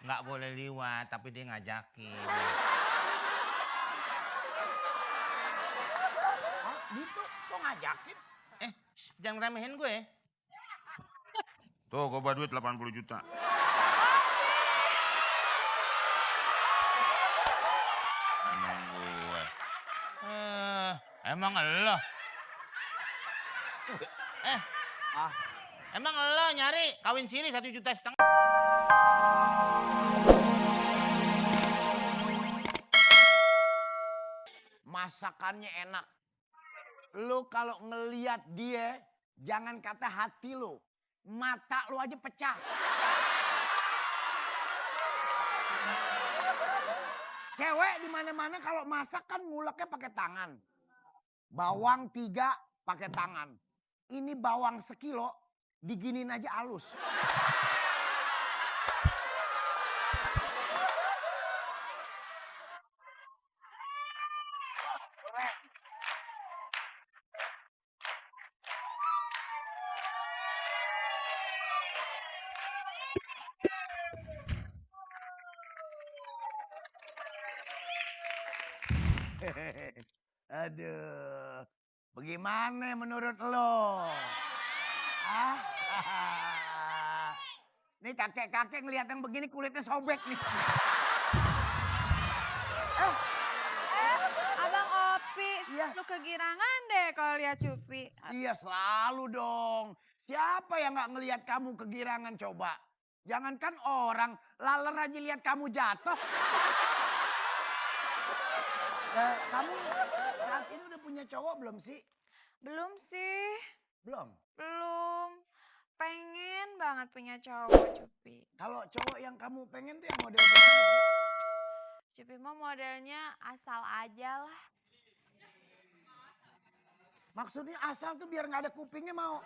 nggak boleh liwat, tapi dia ngajakin. Hah, gitu? Kok ngajakin? Jangan remehin gue. Tuh, gue bawa duit 80 juta. Emang gue. Emang elo. Emang elo nyari kawin siri 1,5 juta. Masakannya enak. Lu kalau ngeliat dia, jangan kata hati lu, mata lu aja pecah. Cewek di mana-mana kalau masak kan nguleknya pakai tangan. Bawang 3 pakai tangan. Ini bawang sekilo diginin aja halus. Aduh, bagaimana menurut lo? Ah? Nih kakek-kakek ngeliat yang begini kulitnya sobek nih. Abang Opi, Iya. lu kegirangan deh kalau lihat Cupi. Iya selalu dong. Siapa yang nggak ngelihat kamu kegirangan coba? Jangankan orang, laler aja lihat kamu jatuh. Kamu saat ini udah punya cowok belum sih? Belum sih, Belum. belum. Pengen banget punya cowok Cupi. Kalau cowok yang kamu pengen tuh yang model gimana sih? Cupi mah modelnya asal aja lah. Maksudnya asal tuh biar nggak ada kupingnya mau.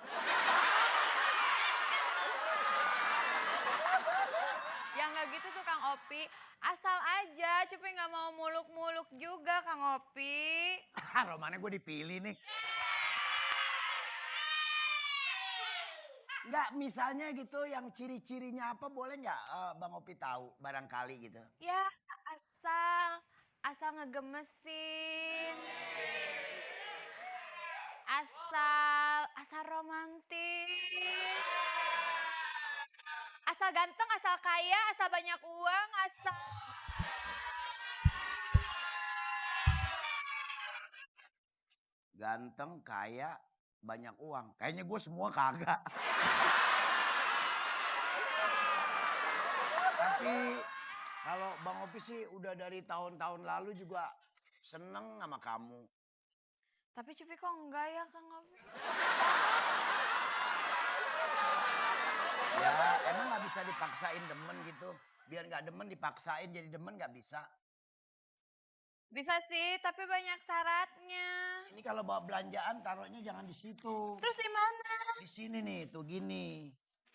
Ya nggak gitu tuh Kang Opi. Asal aja, Cupi nggak mau muluk-muluk juga Kang Opi. Romannya gue dipilih nih. Nggak misalnya gitu yang ciri-cirinya apa boleh nggak Bang Opi tahu barangkali gitu. Ya asal ngegemesin. Asal romantis. Asal ganteng, asal kaya, asal banyak uang, asal... Ganteng, kaya, banyak uang. Kayaknya gue semua kagak. Tapi kalau Bang Opi sih udah dari tahun-tahun lalu juga seneng sama kamu. Tapi Cupi kok enggak ya Kang Opi? Ya emang nggak bisa dipaksain demen gitu. Biar nggak demen dipaksain jadi demen nggak bisa. Bisa sih, tapi banyak syaratnya. Ini kalau bawa belanjaan taruhnya jangan di situ. Terus di mana? Di sini nih, tuh gini.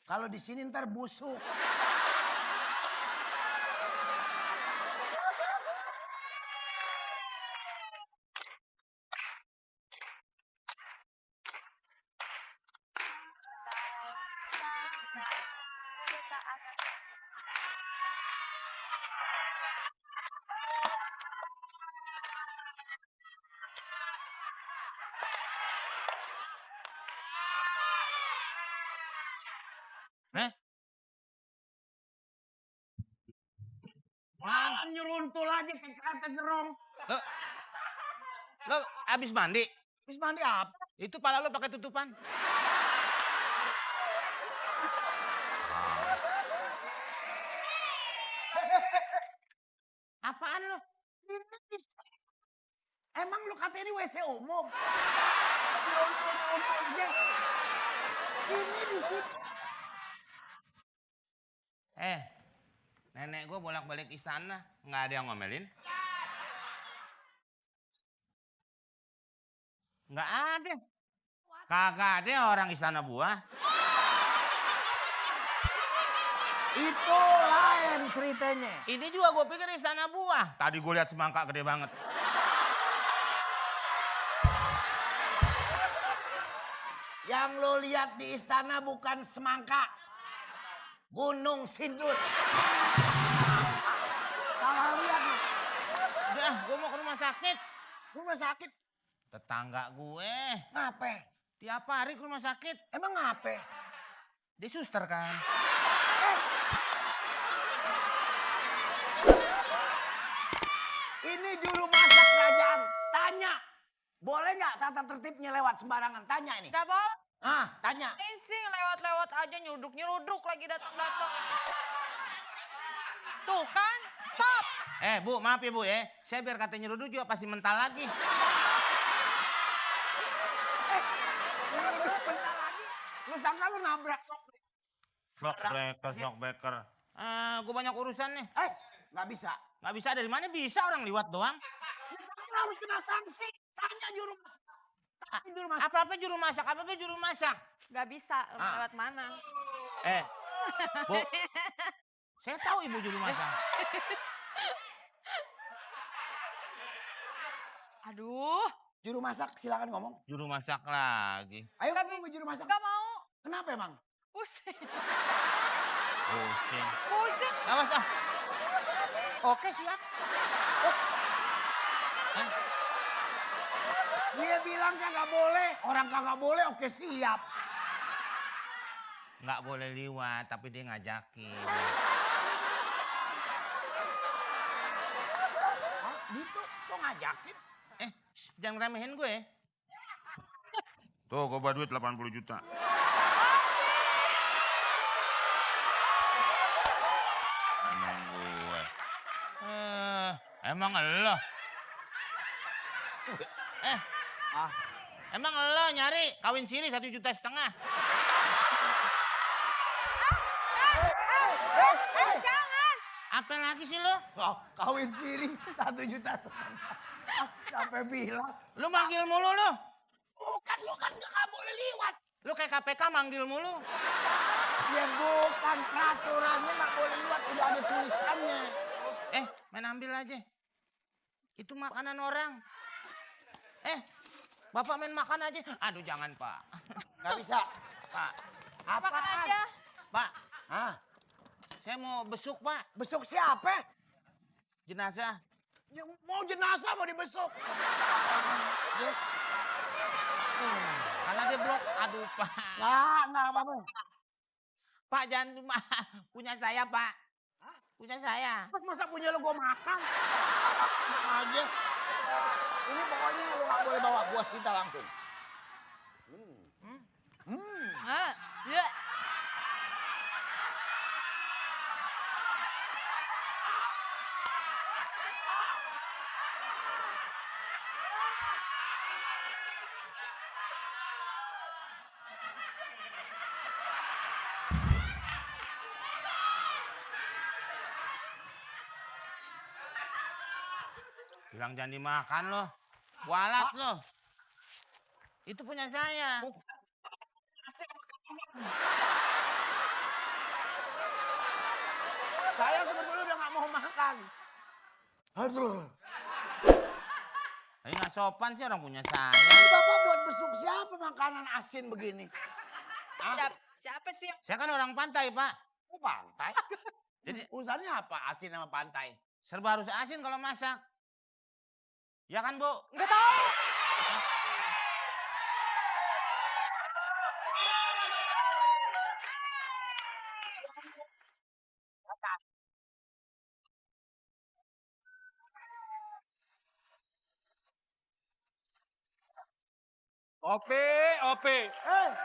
Kalau di sini ntar busuk. Apaan nyeruntul aja kata gerong. Lo abis mandi? Habis mandi apa? Itu pala lo pakai tutupan. Apaan lo? Emang lu kata ini WC umum? Ini di sini. Nenek gue bolak-balik istana, nggak ada yang ngomelin. Nggak ada. Kagak ada orang istana buah. Itu lain ceritanya. Ini juga gue pikir istana buah. Tadi gue lihat semangka gede banget. Yang lo lihat di istana bukan semangka. Gunung Sindur. Salah lihat nih. Udah, gue mau ke rumah sakit. Rumah sakit. Tetangga gue. Ngape? Tiap hari ke rumah sakit. Emang ngape? Dia suster kan. Ini juru masak kerajaan. Tanya. Boleh nggak tata tertibnya lewat sembarangan? Tanya ini. Gak boleh. Tanya. Ini sih lewat-lewat aja nyeruduk lagi datang-datang. Tuh kan, stop. Bu, maaf ya Bu ya. Saya biar katanya nyeruduk juga pasti mental lagi. Nyeruduk bentar lagi. Lu tangga lu nabrak sok. Shockbreaker. Gue banyak urusan nih. Nggak bisa. Nggak bisa dari mana bisa orang liwat doang. Lu harus kena sanksi. Tanya juru masak. Tanya juru masak. Apa-apa juru masak. Gak bisa, lewat mana? Bu, saya tahu ibu juru masak. Aduh. Juru masak silakan ngomong. Juru masak lagi. Ayo ngomong juru masak. Gak mau. Kenapa emang? Pusing. Pusing. Pusing. Awas ah. Oke siap. Dia bilang kagak boleh. Orang kagak boleh, oke siap. Nggak boleh liwat, tapi dia ngajakin. Hah? Gitu? Kok ngajakin? Jangan remehin gue. Tuh, gue bawa duit 80 juta. Emang gue. Emang lo? Emang lo nyari kawin siri 1,5 juta? Jangan. Apa lagi sih lo? Kawin siri 1,5 juta. Sampai bilang. Lu manggil mulu lo. Bukan, lu kan gak boleh liwat. Lu kayak KPK manggil mulu. Ya bukan, peraturannya gak boleh liwat. Udah ada tulisannya. Main ambil aja. Itu makanan orang. Bapak main makan aja. Aduh jangan Pak. Gak bisa. Pak. Makan aja. Pak. Hah? Saya mau besuk Pak. Besuk siapa? Jenazah. Ya, mau jenazah mau dibesuk. Karena dia blok. Aduh Pak. Nggak apa-apa. Pak jangan punya saya Pak. Punya saya. Masa punya lu gua makan? Aja. Ini pokoknya lu gak boleh bawa, gua sita langsung. Ya. Bilang jangan dimakan loh. Walat loh. Itu punya saya. Saya sebetulnya udah gak mau makan. Aduh. Ini nggak sopan sih orang punya saya. Ini Bapak buat besuk siapa makanan asin begini? Siapa sih? Saya kan orang pantai Pak. Oh, pantai? Jadi Urusannya apa asin sama pantai? serba harus asin kalau masak. Ya kan Bu? Nggak tahu. Opi.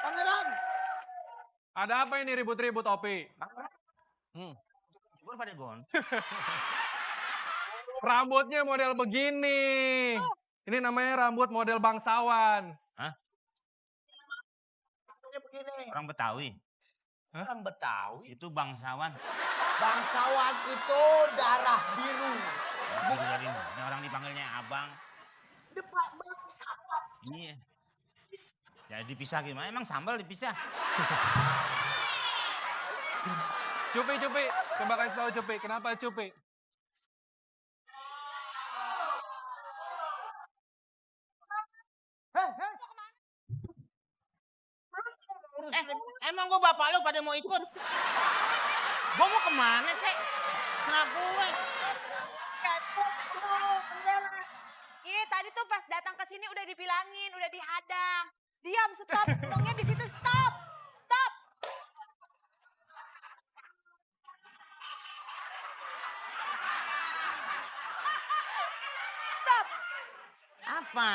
Pangeran. Ada apa ini ribut-ribut, Opi? Gue pada gon. Rambutnya model begini. Ini namanya rambut model bangsawan. Begini. Orang Betawi. Orang Betawi. Itu bangsawan. Bangsawan itu darah biru. Dari ini orang dipanggilnya abang. Depak bangsawan. Iya. Ya dipisah gimana? Emang sambal dipisah? Cupi. Coba kasih tahu Cupi. Kenapa Cupi? Emang gue bapak lu pada mau ikut? Gue mau kemana kek? Kenapa gue? tadi tuh pas datang ke sini udah dibilangin, udah dihadang. Diam, stop. Ngomongnya di situ, stop. Stop. Stop. Apa?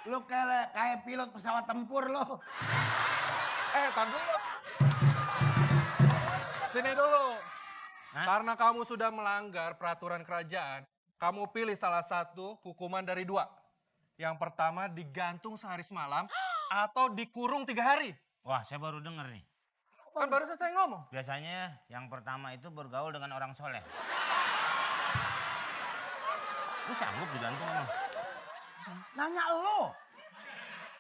Lu kayak pilot pesawat tempur lo. Tar dulu. Sini dulu. Hah? Karena kamu sudah melanggar peraturan kerajaan, kamu pilih salah satu hukuman dari 2. Yang pertama digantung sehari semalam atau dikurung 3 hari. Wah, saya baru denger nih. Kan baru saya ngomong. Biasanya yang pertama itu bergaul dengan orang soleh. Lu sanggup digantung emang? Nanya lo.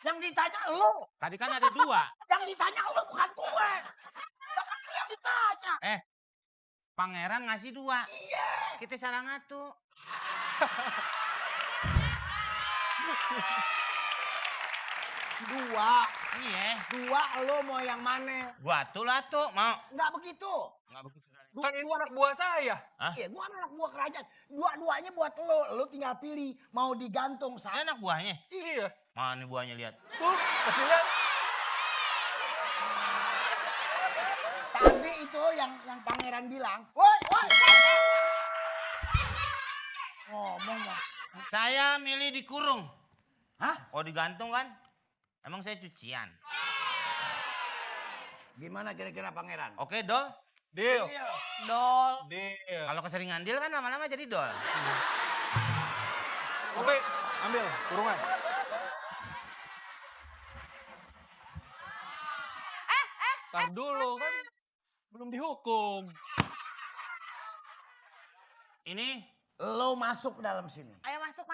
Yang ditanya lo. Tadi kan ada 2. Yang ditanya lo bukan gue. Jangan lo yang ditanya. Pangeran ngasih 2. Iya. Kita salah ngatur. Dua. Iya. 2 lo mau yang mana? Gua tuh lah tuh mau. Nggak begitu. Nggak begitu. Kan ini anak buah saya. Iya, gua anak buah kerajaan. Dua-duanya buat lo. Lo tinggal pilih mau digantung Ini saat. anak buahnya. Iya. Mana nih buahnya lihat. Tuh, kasih lihat. Tadi itu yang pangeran bilang. Woi. Ngomong mah. Saya milih dikurung. Hah? Kalau digantung kan, emang saya cucian. Gimana kira-kira pangeran? Oke, Dol. Deal. Dol. Deal. Kalau keseringan deal kan lama-lama jadi Dol. Oke, ambil kurungan. Tar dulu kan belum dihukum. Ini Lo masuk ke dalam sini. Ayo masuk.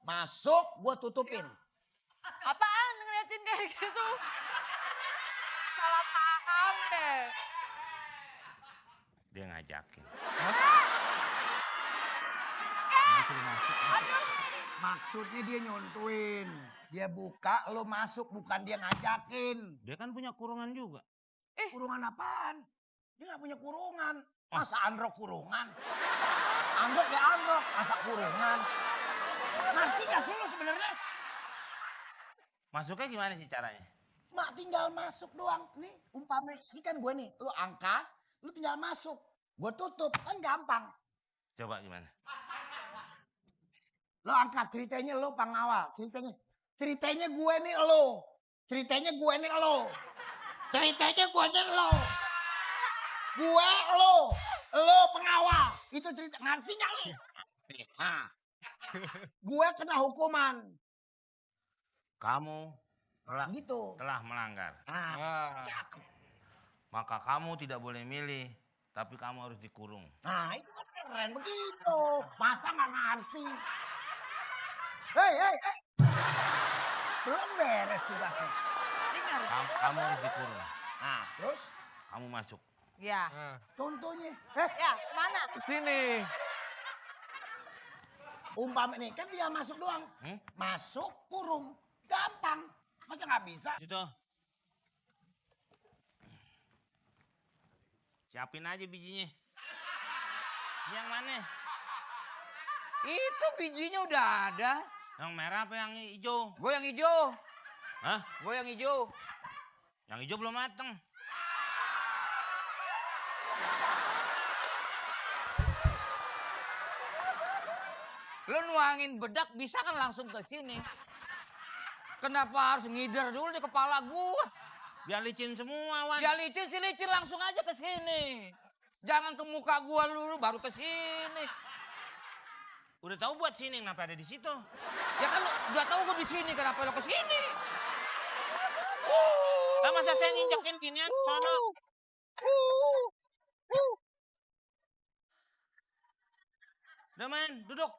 Masuk, gua tutupin. Apaan ngeliatin kayak gitu? Salah paham deh. dia ngajakin. Maksudnya dia nyontuin. Dia buka, lo masuk, bukan dia ngajakin. Dia kan punya kurungan juga. Kurungan apaan? Dia nggak punya kurungan. Masa Androk kurungan? Androk ya Androk, masa kurungan? Ngerti gak sih lo sebenarnya? Masuknya gimana sih caranya? Mak tinggal masuk doang. Nih umpame, ini kan gue nih. Lo angkat, lo tinggal masuk. Gue tutup, kan gampang. Coba gimana? Lo angkat ceritanya lo pengawal. Ceritanya gue nih lo. Ceritanya gue nih lo. Ceritanya gue nih lo. Gue lo. Lo pengawal. Itu cerita. Ngerti gak lo? Nah. Gue kena hukuman. Kamu Gitu. telah melanggar. Nah, Maka kamu tidak boleh milih, tapi kamu harus dikurung. nah itu kan keren begitu. Masa gak ngerti. Hei. Belum beres tugasnya. Dengar. Kamu harus dikurung. Nah, terus Kamu masuk. Ya. contohnya. Ya, mana? Sini. Umpama nih, kan tinggal masuk doang. Masuk, kurung. Gampang. Masa nggak bisa? Situ. Siapin aja bijinya. Yang mana? Itu bijinya udah ada. Yang merah apa yang hijau? Gue yang hijau. Hah? Gue yang hijau. Yang hijau belum mateng. Lo nuangin bedak bisa kan langsung ke sini. Kenapa harus ngider dulu di kepala gue? Biar licin semua, Wan. Ya licin sih licin langsung aja ke sini. Jangan ke muka gue dulu baru ke sini. Udah tahu buat sini, kenapa ada di situ? Ya kan lo udah tahu gue di sini kenapa lo ke sini? Lah masa saya nginjekin ginian sono? Udah main, duduk.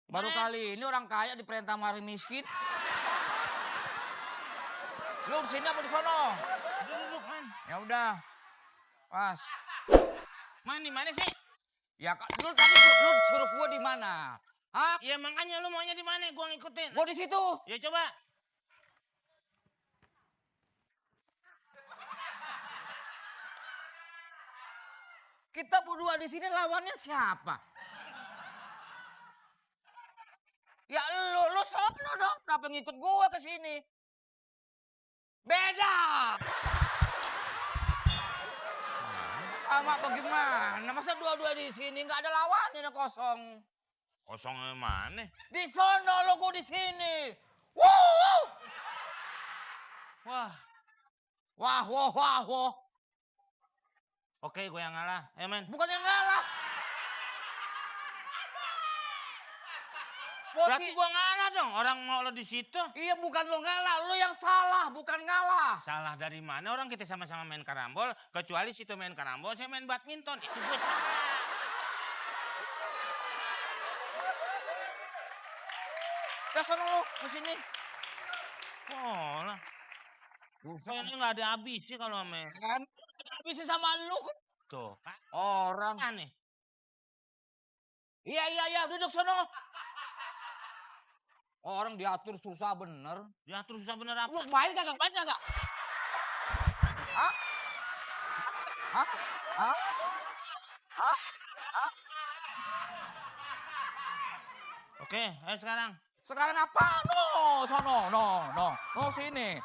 Baru kali ini orang kaya diperintah mari miskin. Lu di sini apa di sono? Duduk, man. Ya udah. Pas. Man, di mana sih? Ya lu tadi lu suruh gua di mana? Hah? Ya makanya lu maunya di mana? Gua ngikutin. Gua di situ. Ya coba. Kita berdua di sini lawannya siapa? Ya lu sono dong. Kenapa ngikut gue ke sini? Beda. Sama bagaimana? Masa dua-dua di sini nggak ada lawan ini kosong. Kosongnya mana? Di sono lo gue di sini. Wow. Wah, Wah, wah, wah, wah. oke gue yang ngalah. Ya men. Bukan yang ngalah. Berarti gue ngalah dong. Orang mau lo di situ. Iya, bukan lo ngalah, lo yang salah, bukan ngalah. Salah dari mana? Orang kita sama-sama main karambol. Kecuali situ main karambol, saya main badminton. Itu gue salah. Dasar lo ke sini. Oh lah. Saya ini nggak ada habis sih kalau main. Kan habis sama lu. Tuh, kan Orang. aneh. Iya, duduk sono. Orang diatur susah bener. Diatur susah bener apa? Lu main kagak? Hah? Hah? Hah? Hah? Oke, ayo sekarang. Sekarang apa? No, sono, no, sini.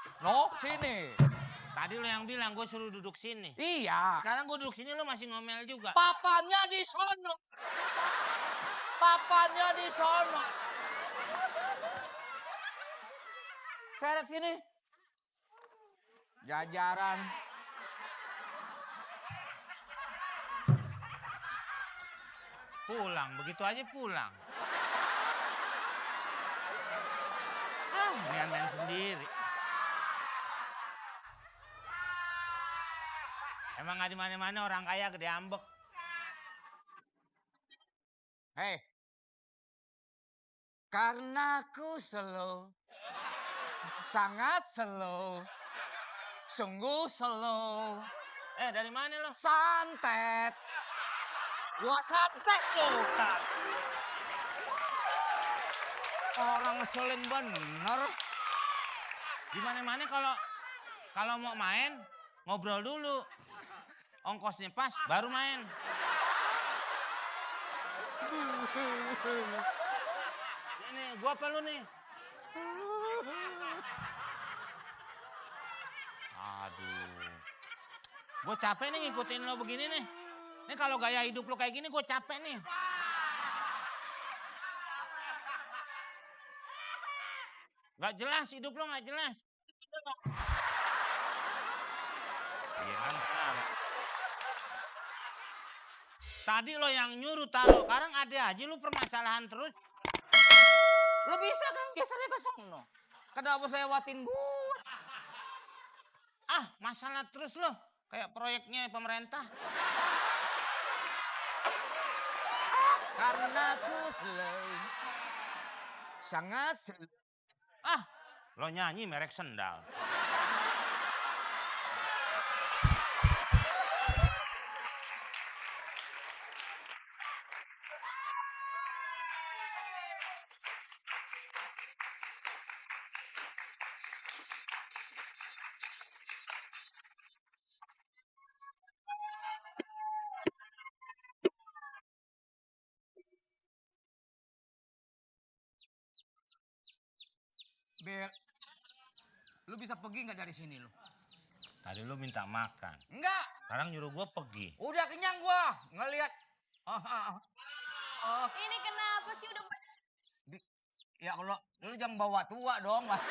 Tadi lo yang bilang gue suruh duduk sini. Iya. Sekarang gue duduk sini lo masih ngomel juga. Papannya di sono. Seret sini. Jajaran. Pulang, begitu aja pulang. Ini main sendiri. Emang nggak di mana-mana orang kaya gede ambek. Hei. Karena ku slow. Sangat slow. Sungguh slow. Dari mana lo? Santet. Gua santet lo. Orang ngeselin bener. Di mana-mana kalau mau main ngobrol dulu. Ongkosnya pas baru main. Ini gua apa lu nih? Aduh. Gue capek nih ngikutin lo begini nih. Ini kalau gaya hidup lo kayak gini gue capek nih. Gak jelas hidup lo gak jelas. Iya kan? Tadi lo yang nyuruh taruh, sekarang ada aja lo permasalahan terus. Lo bisa kan gesernya ke sono. Kenapa saya lewatin gua? Masalah terus lo. Kayak proyeknya pemerintah. Karena ku slow. Sangat slow. Lo nyanyi merek sendal. Bel, lu bisa pergi nggak dari sini lu? Tadi lo minta makan. Enggak, Sekarang nyuruh gue pergi. udah kenyang gua ngelihat. Ini kenapa sih udah Ya kalau lu jangan bawa tua dong. nabrak?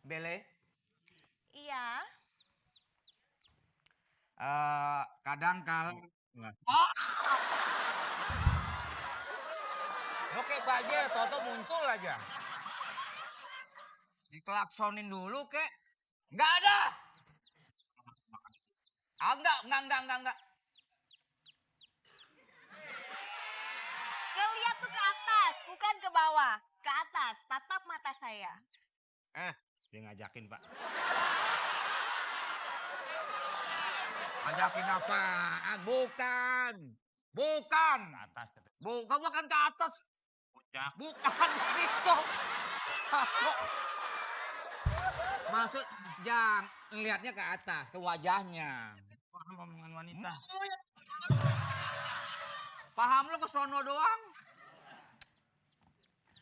Bele, Iya. kadang kalau lo kayak baja, toto muncul aja. Dikelaksonin dulu kek. Nggak ada. Enggak. Ngeliat tuh ke atas, bukan ke bawah. Ke atas, tatap mata saya. Dia ngajakin pak. Ajakin apaan? Bukan. Ke atas. Bukan ke atas. Puncak. Bukan itu. Maksud jangan lihatnya ke atas, ke wajahnya. Paham omongan wanita. Paham lo ke sono doang.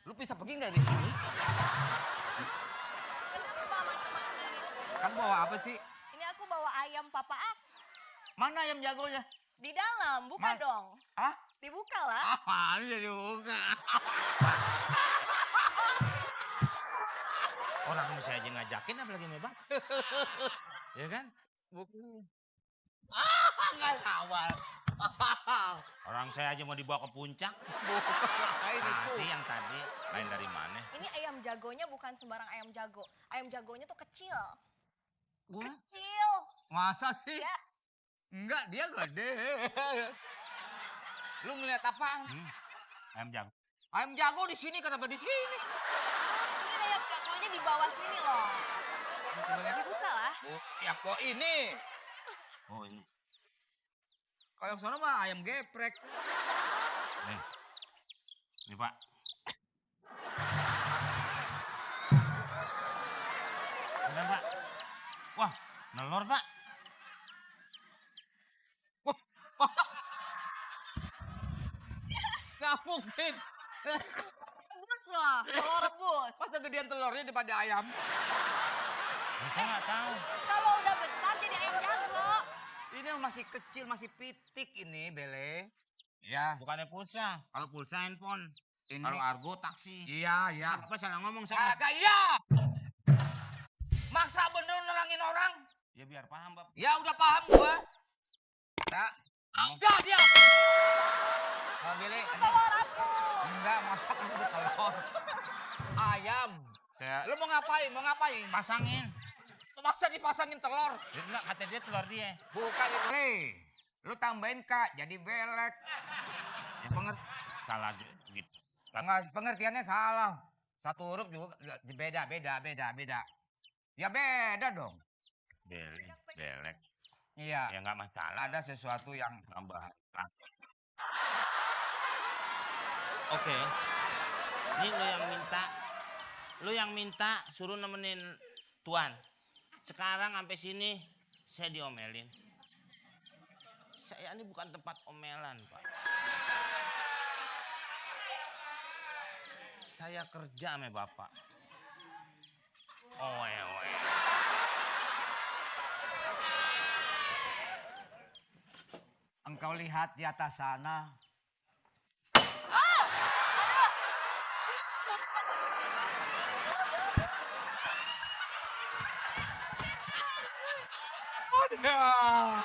Lu bisa pergi nggak di sini? Kenapa maki-maki? Kan bawa apa sih? Ini aku bawa ayam papa aku. Mana ayam jagonya? Di dalam, buka Mas- dong. Hah? Dibuka lah. Apa? Ini jadi buka. Orang saya aja ngajakin apalagi sama Bang. Ya kan? Bukan. Nggak awal. Orang saya aja mau dibawa ke puncak. Ini tuh. Tadi yang tadi lain dari mana? Ini ayam jagonya bukan sembarang ayam jago. Ayam jagonya tuh kecil. Gua? Kecil. Masa sih? Ya. Enggak, dia gede. Lu ngeliat apaan? Ayam jago. Ayam jago di sini, kenapa di sini? Ini ayam jagonya di bawah sini loh. Coba lihat. Dibuka lah. Oh, ya kok ini. Oh ini. Kalau yang sana mah ayam geprek. Nih. Nih Pak. Benar Pak. Wah, nelor Pak. Nggak mungkin. Rebus loh, telur rebus. Masa gedean telurnya daripada ayam? Ya, saya nggak tahu. Kalau udah besar jadi ayam jago. Ini masih kecil, masih pitik ini, Bele. Ya, Bukannya pulsa. Kalau pulsa handphone. ini. Kalau argo taksi. Iya, iya. Apa salah ngomong saya? Kagak iya. Maksa bener nerangin orang. Ya biar paham Bapak. Ya udah paham gua. Tak. Udah dia. Oh, Bele. Itu telur aku. Enggak, masa kamu bertelur. Ayam. Saya Lu mau ngapain? Mau ngapain? pasangin. Masa dipasangin telur? Ya, enggak, kata dia telur dia. Bukan itu. Hei, lu tambahin Kak, jadi belek. Ya salah gitu. Pengertiannya salah. Satu huruf juga beda. Ya beda dong. Belek. Iya. Ya nggak masalah. Ada sesuatu yang Tambah. Oke. Ini lo yang minta suruh nemenin Tuan. Sekarang sampai sini saya diomelin. Saya ini bukan tempat omelan, Pak. Saya kerja sama Bapak. Oe. engkau lihat di atas sana.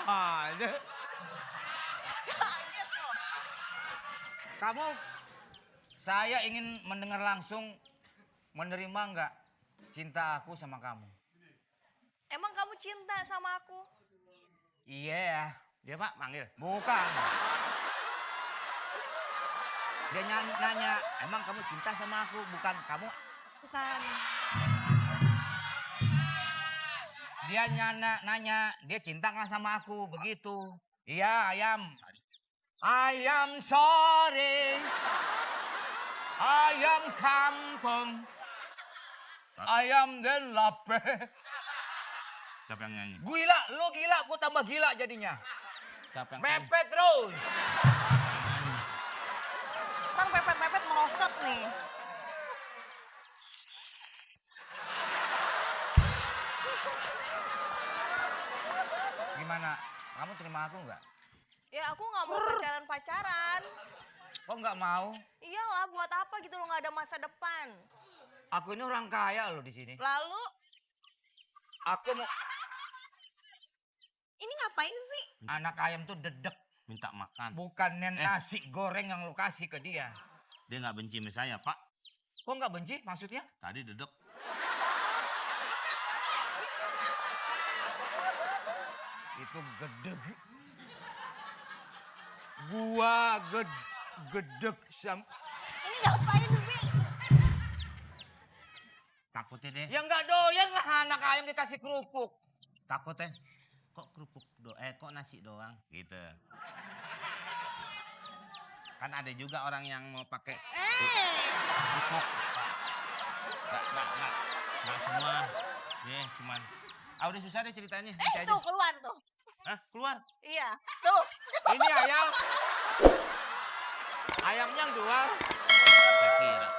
Ada. Kamu, saya ingin mendengar langsung, menerima nggak cinta aku sama kamu? Emang kamu cinta sama aku? Iya. Dia Pak manggil. Bukan. Dia nanya, emang kamu cinta sama aku? Bukan kamu. Bukan. Dia nanya, dia cinta nggak sama aku? Begitu. Iya, ayam. Ayam sore. Ayam kampung. Ayam dan lape. Siapa yang nyanyi? Gila, lu gila, gua tambah gila jadinya. Siapa yang Mepet terus. Ntar mepet-mepet merosot nih. Gimana? Kamu terima aku nggak? Ya aku nggak mau pacaran-pacaran. Kok nggak mau? Iyalah, buat apa gitu lo nggak ada masa depan. Aku ini orang kaya loh di sini. Lalu, Aku mau ini ngapain sih? anak ayam tuh dedek. minta makan? Bukannya nasi goreng yang lu kasih ke dia. Dia nggak benci sama saya, Pak. Kok nggak benci maksudnya? Tadi dedek. Itu gedeg. Gua gedeg sam. Ini ngapain, Bi? Takutnya deh. Ya nggak doyan lah anak ayam dikasih kerupuk. Takutnya. Kok kerupuk kok nasi doang? Gitu. Kan ada juga orang yang mau pakai kerupuk. Nggak semua. cuman. Udah susah deh ceritanya. Tuh keluar tuh. Hah, keluar. Iya, tuh. Ini ayam. Ayamnya yang keluar. Saya kira.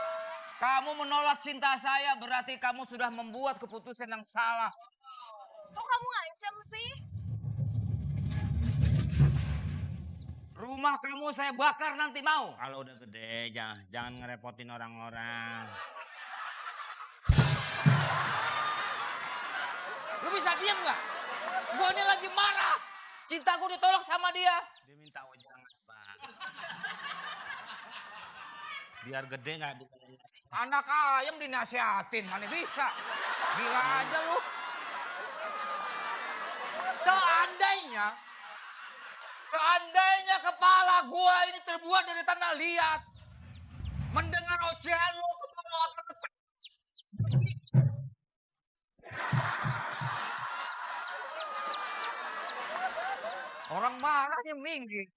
Kamu menolak cinta saya berarti kamu sudah membuat keputusan yang salah. Kok kamu ngancam sih? Rumah kamu saya bakar nanti mau. Kalau udah gede, jangan ngerepotin orang-orang. Lu bisa diem nggak? Gua ini lagi marah. Cintaku ditolak sama dia. Dia minta wejangan, Pak. Biar gede nggak dikenal. Anak ayam dinasihatin, mana bisa? Gila aja lu. Seandainya kepala gua ini terbuat dari tanah liat. Mendengar ocehan lu kepala akan retak. Orang marahnya minggir.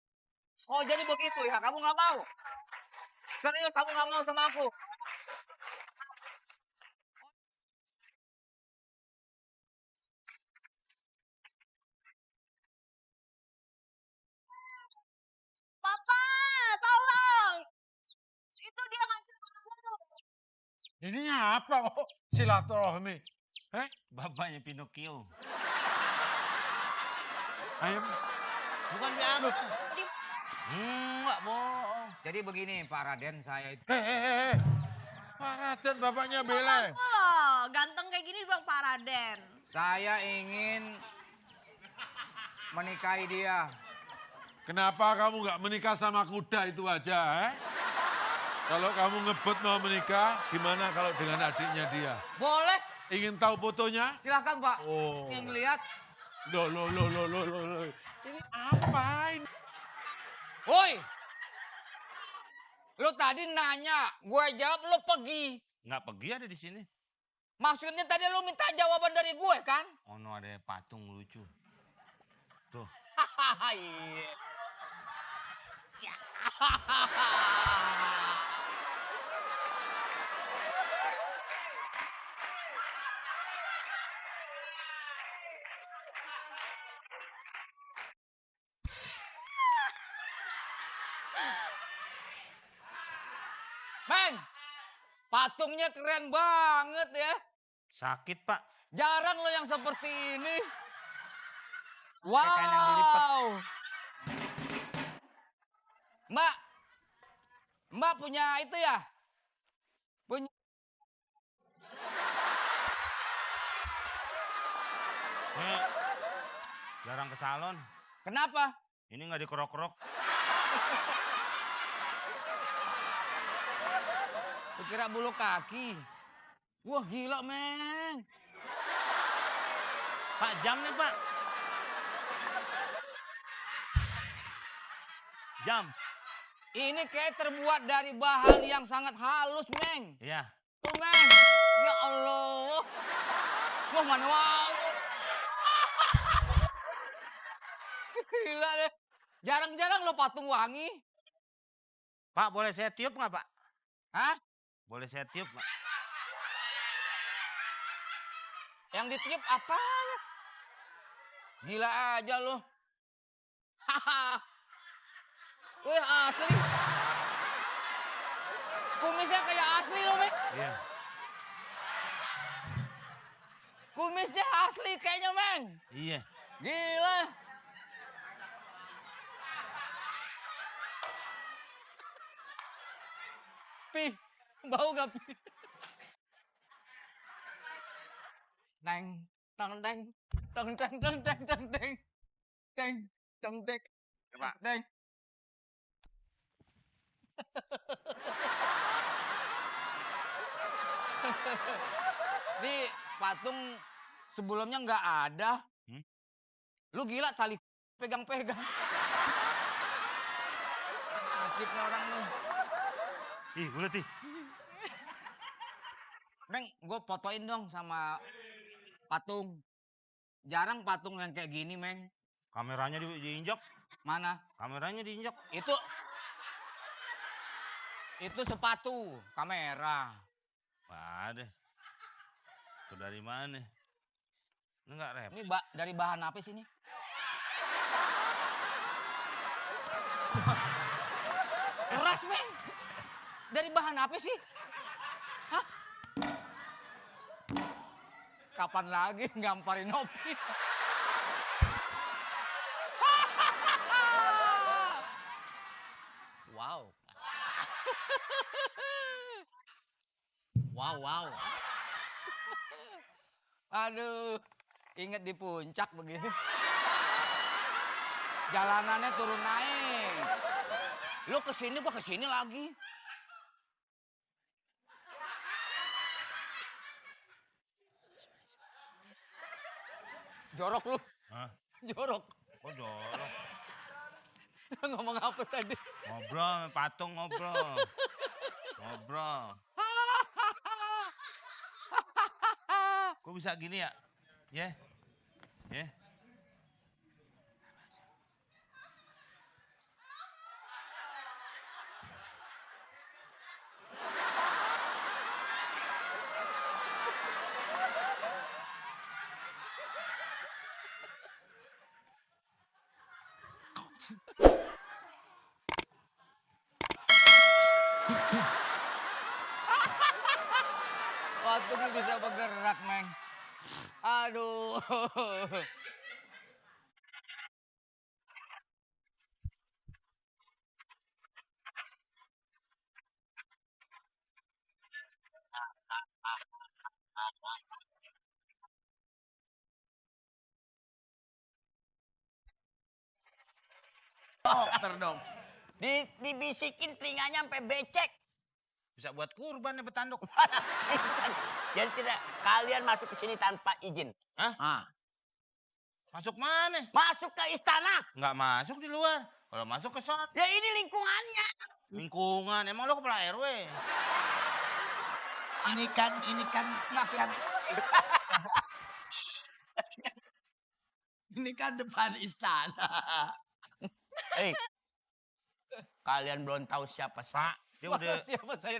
Oh jadi begitu ya, kamu nggak mau? Serius kamu nggak mau sama aku? Papa, tolong. Itu dia ngancam aku. Ini apa kok silaturahmi? Bapaknya Pinocchio. Ayam. Bukan dia. Enggak bohong. Jadi begini Pak Raden, saya itu. Pak Raden bapaknya Bele. Aku loh, ganteng kayak gini bang Pak Raden. Saya ingin menikahi dia. Kenapa kamu nggak menikah sama kuda itu aja, Kalau kamu ngebut mau menikah, gimana kalau dengan adiknya dia? Boleh, Ingin tahu fotonya? silakan Pak. Oh. Ingin lihat. Loh. Ini apa ini? Woi, lu tadi nanya, gue jawab lu pergi. Nggak pergi ada di sini. Maksudnya tadi lu minta jawaban dari gue kan? Oh no, ada patung lucu. Tuh. Iya. Meng, patungnya keren banget ya. Sakit, Pak. Jarang lo yang seperti ini. kain yang dilipet. Wow. Mbak punya itu ya? Punya. Jarang ke salon. Kenapa? Ini nggak dikerok-kerok. Kira bulu kaki. Wah gila men. Pak, jamnya, Pak. Jam. Ini kayak terbuat dari bahan yang sangat halus, Meng. Iya. Tuh, Meng. Ya Allah. Wah, mana wow. Gila deh. Jarang-jarang lo patung wangi. Pak, boleh saya tiup nggak, Pak? Hah? Boleh saya tiup nggak? Yang ditiup apa? Gila aja lo. Haha. Wih, asli. Kumisnya kayak asli lo, Meng. Iya. Kumisnya asli kayaknya, Meng. Iya. Gila. Pi, bau gak Pi? Neng, tang teng, tang teng tang teng tang teng, teng tang teng, Coba. teng. Di patung sebelumnya nggak ada. Lu gila tali pegang-pegang. Sakitnya orang nih. Ih, bulet ih. Meng, gue fotoin dong sama patung. Jarang patung yang kayak gini, Meng. Kameranya diinjak. Mana? Kameranya diinjak. Itu sepatu, kamera. Wah deh. Itu dari mana? Enggak rep. Ini dari bahan apa sih ini? Keras, Meng. Dari bahan apa sih? Hah? Kapan lagi ngamparin Opi? Wow. Wow. Aduh, inget di puncak begini. Jalanannya turun naik. Lu kesini, gua kesini lagi. Jorok lu. Hah? Jorok. Kok jorok? Ngomong apa tadi? Ngobrol, patung ngobrol. Ngobrol. Kok bisa gini ya? Ya? Ya? Waktu ini bisa bergerak, Meng. Aduh. Dokter dong. Dibisikin telinganya sampai becek. Bisa buat kurban ya betanduk. Jadi tidak kalian masuk ke sini tanpa izin. Hah? Ah. Masuk mana? Masuk ke istana. Nggak masuk di luar. Kalau masuk ke sana. Ya ini lingkungannya. Lingkungan. Emang lo kepala RW? Ini kan. Ini kan depan istana. Hei, kalian belum tahu siapa saya. Pak, dia udah... Siapa saya?